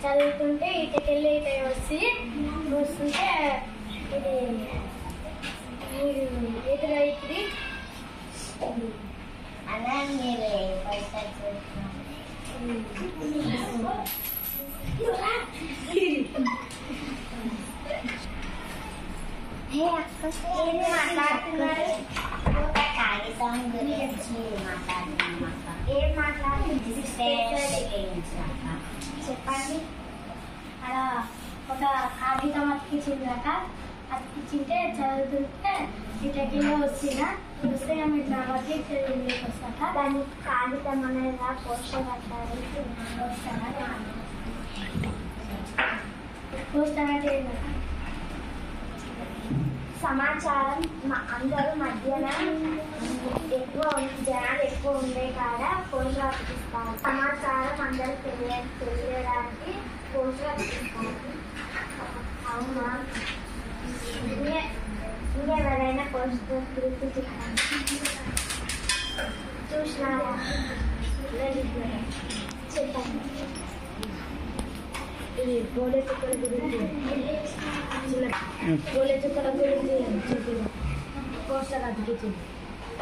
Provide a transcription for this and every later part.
చదువుతుంటే ఇటకెళ్ళి ఇట వస్తుంటే ఇది ఎదురైతుంది అలా మీరు మాట్లాడుతున్నారు కాగితం గురించి మాట్లాడుతున్నాం. ఏం మాట్లాడుతుంది చెప్పండి. అలా ఒక కాగితం అతికించిందట. అతికించింటే చదువుతుంటే ఇటకెళ్ళి వస్తే ఆమె ఇట్లా వచ్చి చదివికి వస్తాక దాన్ని కాగితం అనేది పోస్టర్ కట్టాలి. పోస్టర్ అంటే సమాచారం అందరూ మధ్యాహ్నం జనాలు ఎక్కువ ఉండే కాడ పోస్టర్ అతికిస్తారు. సమాచారం అందరూ తెలియడానికి పోస్టర్ అతికిస్తారు. అవునా? ఇంకెవరైనా పోస్టర్ గురించి చూసినారా? చెప్పండి. ఇది గోడె చుక్కల గురించి చెప్పిన పోస్టర్ అతికించింది.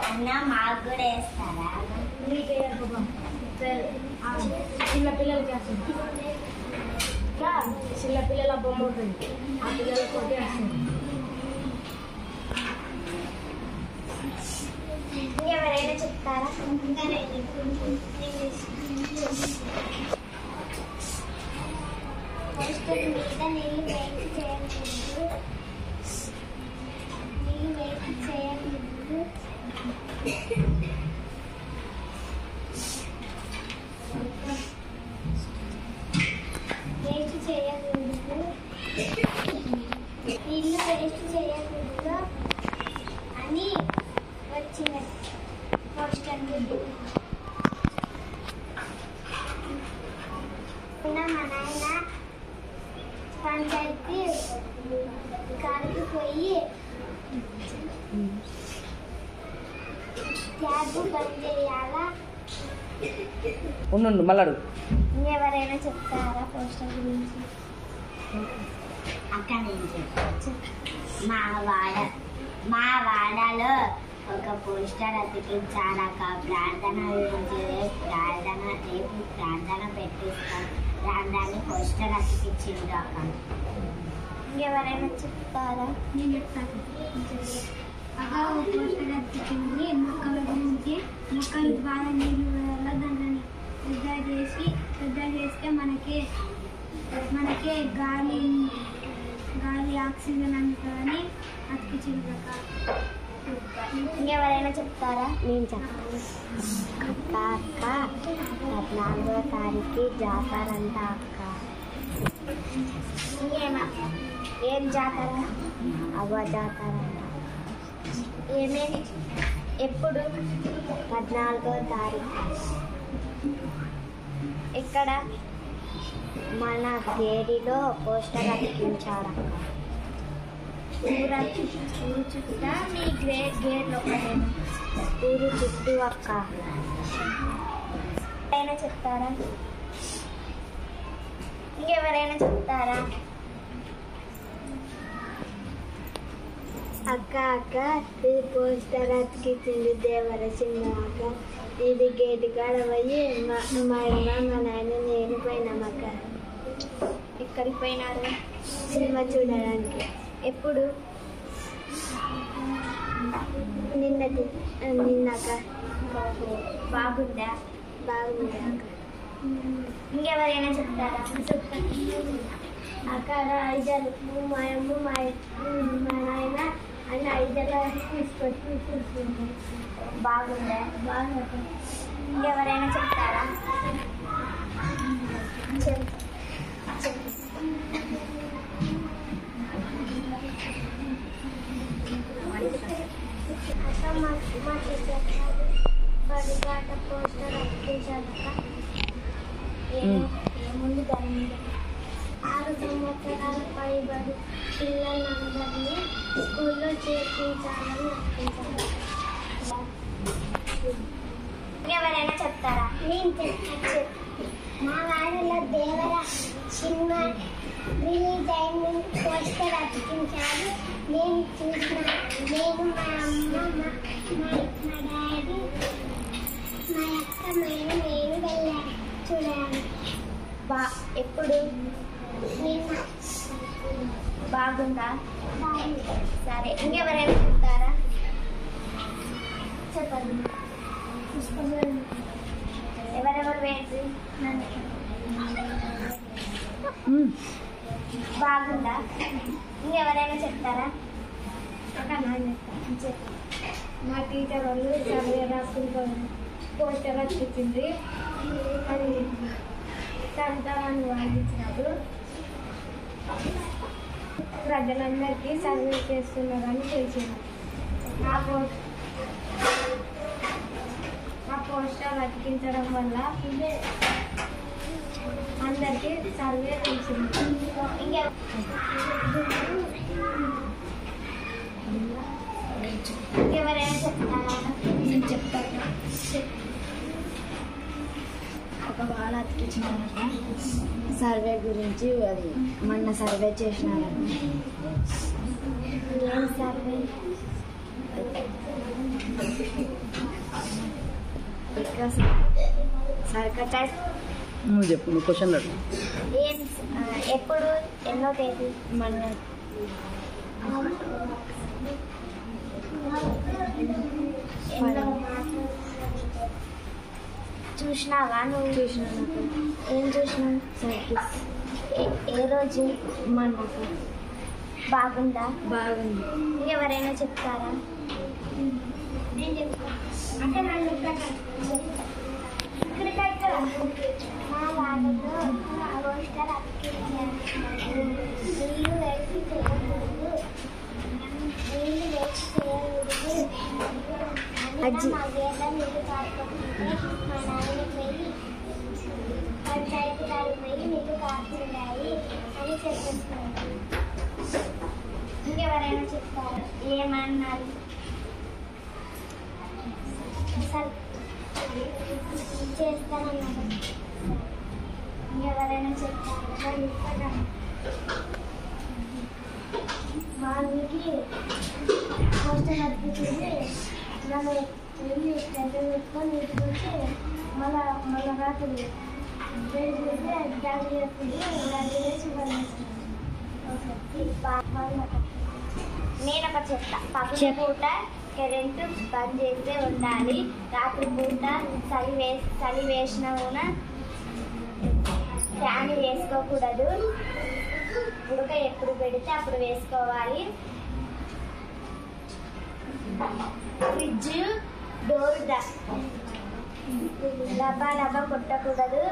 అన్న మాకు కూడా వేస్తారా? మీకే చిన్నపిల్లలకి వస్తుంది. చిన్నపిల్లల బొమ్మ ఉంటుంది. ఆ పిల్లలతో వస్తుంది. ఇంకెవరైనా చెప్తారా? పోస్టర్ మీద నీళ్ళు వేసి చేయకూడదు. వేస్ట్ చేయకూడదు. నీళ్ళు వేస్ట్ చేయకూడదు అని వచ్చిన పోస్టర్ మా నాయన పంచాయతీ కాడికి పోయి ట్యాబ్ బంద్ చేయాలా? ఉండు మళ్ళీ ఇంకెవరైనా చెప్తారా పోస్టర్ గురించి? అక్క నేను చెప్పచ్చు. మా వాడలో ఒక పోస్టర్ అతికించాలక ప్రార్థన గురించి. రేపు ప్రార్థన పెట్టిస్తాం. దాన్ని పోస్టర్ అతికించిండు అక్క. ఇంకెవరైనా చెప్తారా? నేను చెప్తాను. అలా పోస్టర్ అతికింది మొక్కల గురించి. మొక్కలు బాగా నీళ్ళు వల్ల దాన్ని పెద్ద చేస్తే మనకి గాలి ఆక్సిజన్ అందుకని అతికించింది అక్క. ఇంకెవరైనా చెప్తారా? నేను చెప్తాను. అక్క 14వ తారీఖు జాతర అంట అక్క. ఏం జాతర? అవ్వ జాతర అంట. ఏమేమి? ఎప్పుడు? 14వ తారీఖు. ఇక్కడ మన గేడిలో పోస్టర్ అతికించారక్క. ఊరు చుట్టూ మీ గేట్లో ఊరు చుట్టూ అక్క. ఎవరైనా చెప్తారా? ఇంకెవరైనా చెప్తారా? అక్క ఇది పోస్టర్ అతికించింది దేవరసింహ అక్క. ఇది గేటు కాడ పోయి మా నాయన నేను పోయినామక్క. ఎక్కడికి పోయినారు? సినిమా చూడడానికి. ఎప్పుడు? నిన్నక్క. బాగుందా? బాగుంది అక్క. ఇంకెవరైనా చెప్తారా? అక్కడ 5 మా అమ్మ మా నాయన అన్ని 5 తీసుకొచ్చి చూసుకుంటాం. బాగుందా? బాగా. ఇంకెవరైనా చెప్తారా? మా బడిగాట పోస్టర్ అతికించాక ఏముంది దాని మీద 6 సంవత్సరాల పైబడి పిల్లలందరినీ స్కూల్లో చేర్పించాలని అనిపించారు. ఎవరైనా చెప్తారా? నేను మా వాడలో సినిమా రిలీజ్ అయిన పోస్టర్ అతికించారు. నేను చూసిన నేను మా అమ్మ మా డాడీ మా అక్క నేను వెళ్ళాను చూడాలి. ఎప్పుడు నిన్న బాగుందా? సరే, ఇంకెవరైనా చెప్తారా? చెప్పండి. ఎవరెవరు వేసి బాగుందా? ఇంకెవరైనా చెప్తారా? మా టీచర్ వాళ్ళు సర్వే రాసుకుంటారు. పోస్టర్ వచ్చింది, అది చదువుతామని వాదించినప్పుడు ప్రజలందరికీ సర్వే చేస్తున్నారని తెలిసింది. ఆ పోస్టర్ అతికించడం వల్ల అందరికీ సర్వే తెలిసింది. ఇంకెవరైనా చెప్తారా? నేను చెప్తాను. ఒక వాళ్ళ అతికించినారట సర్వే గురించి, అది మొన్న సర్వే చేసినారట. ఏం సర్వే? సర్కటైజ్ నువ్వు చెప్పు, నువ్వు క్వశ్చన్ అడుగు. ఏం ఎప్పుడు ఎన్నో తేదీ? మొన్న చూసినావా నువ్వు? చూసినాను. ఏం చూసినావు? సర్కిస్ ఏ రోజు? మొన్న బాగుందా? బాగుంది. ఇంకెవరైనా చెప్తారా? నేను చెప్తాను. అంటే నన్ను మా వాళ్ళలో పోస్టర్ అతికించారు. నీళ్ళు వేసి చేయకూడదు, నీళ్ళు వేసి చేయకూడదు. మా గేద నీళ్ళు కాకపోతే మా నాన్న పోయి పంచాయతీ పోయి నీళ్ళు కాస్తున్నాయి అని చెప్పేస్తున్నారు. ఇంకెవరైనా చెప్తారా? ఏమన్నారు? సరే చేస్తానన్నారు. ఇంకెవరైనా చెప్తారా? వాళ్ళకి పోస్టర్ అతికించి నన్ను వెళ్ళి టెంటర్ పెట్టుకొని ఇంటికొచ్చి మళ్ళీ రాత్రి వేడి చేసి డాడీ చెప్పింది. డాడీ వేసి నేను ఒకటి చెప్తా. పగటి పూట కరెంటు బంద్ చేస్తే ఉండాలి. రాత్రి పూట చలి వేసినా కూడా ఫ్యాన్ వేసుకోకూడదు. ఉడక ఎప్పుడు పెడితే అప్పుడు వేసుకోవాలి. ఫ్రిడ్జ్ డోర్ డబ్బా కొట్టకూడదు.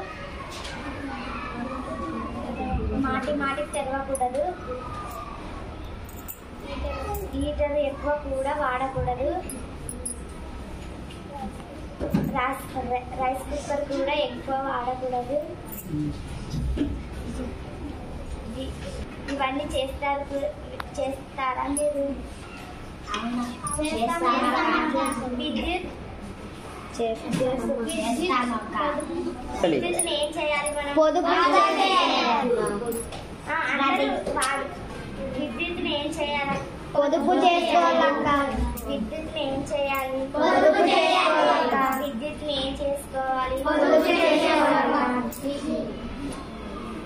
మాటి తెరవకూడదు. హీటర్ ఎక్కువ కూడా వాడకూడదు. రైస్ కుక్కర్ కూడా ఎక్కువ వాడకూడదు. ఇవన్నీ చేస్తారా మీరు? విద్యుత్ ఏం చేయాలి మనం? విద్యుత్ ఏం చేయాలి? పొదుపు చేసుకోవాలక్క. విద్యుత్ ఏం చేయాలి? పొదుపు చేసుకోవాలక్క. విద్యుత్ ఏం చేసుకోవాలి? పొదుపు చేసుకోవాలక్క.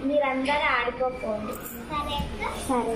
మీరందరూ ఆడుకోపోండి. సరే.